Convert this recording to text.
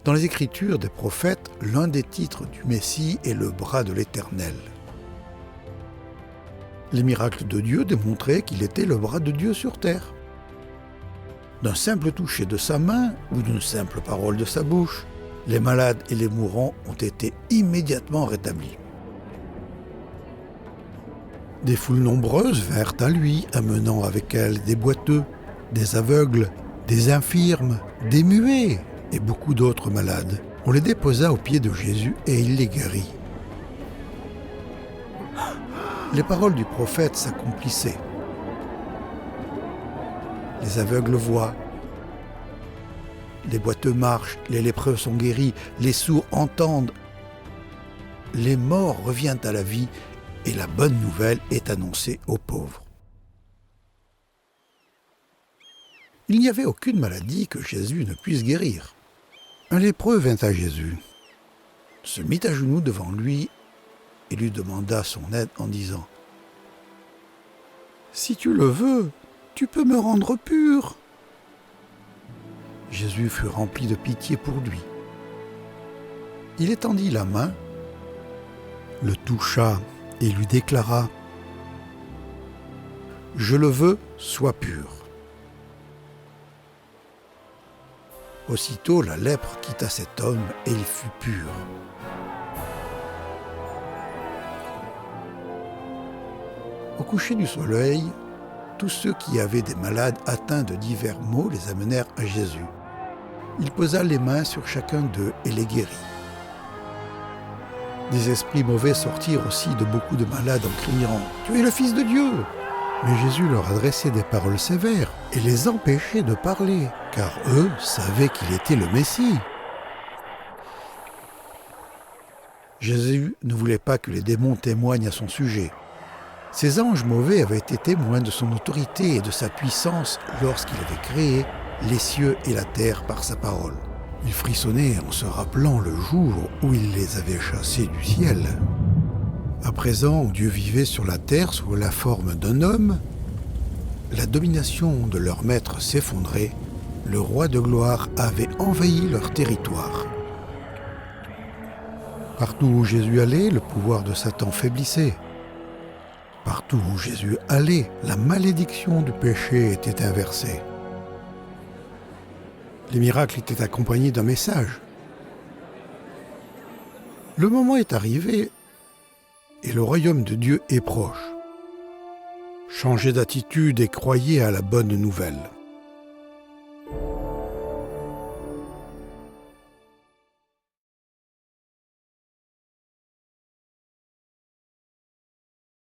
Dans les Écritures des prophètes, l'un des titres du Messie est le bras de l'Éternel. Les miracles de Dieu démontraient qu'il était le bras de Dieu sur terre. D'un simple toucher de sa main ou d'une simple parole de sa bouche, les malades et les mourants ont été immédiatement rétablis. Des foules nombreuses vinrent à lui, amenant avec elles des boiteux, des aveugles, des infirmes, des muets et beaucoup d'autres malades. On les déposa aux pieds de Jésus et il les guérit. Les paroles du prophète s'accomplissaient. Les aveugles voient, les boiteux marchent, les lépreux sont guéris, les sourds entendent, les morts reviennent à la vie et la bonne nouvelle est annoncée aux pauvres. Il n'y avait aucune maladie que Jésus ne puisse guérir. Un lépreux vint à Jésus, se mit à genoux devant lui et lui demanda son aide en disant « Si tu le veux, tu peux me rendre pur. » Jésus fut rempli de pitié pour lui. Il étendit la main, le toucha et lui déclara « Je le veux, sois pur. » Aussitôt la lèpre quitta cet homme et il fut pur. Au coucher du soleil, tous ceux qui avaient des malades atteints de divers maux les amenèrent à Jésus. Il posa les mains sur chacun d'eux et les guérit. Des esprits mauvais sortirent aussi de beaucoup de malades en criant « Tu es le Fils de Dieu !» Mais Jésus leur adressait des paroles sévères et les empêchait de parler, car eux savaient qu'il était le Messie. Jésus ne voulait pas que les démons témoignent à son sujet. Ces anges mauvais avaient été témoins de son autorité et de sa puissance lorsqu'il avait créé les cieux et la terre par sa parole. Il frissonnait en se rappelant le jour où il les avait chassés du ciel. À présent, où Dieu vivait sur la terre sous la forme d'un homme, la domination de leur maître s'effondrait, le roi de gloire avait envahi leur territoire. Partout où Jésus allait, le pouvoir de Satan faiblissait. Partout où Jésus allait, la malédiction du péché était inversée. Les miracles étaient accompagnés d'un message. Le moment est arrivé et le royaume de Dieu est proche. Changez d'attitude et croyez à la bonne nouvelle.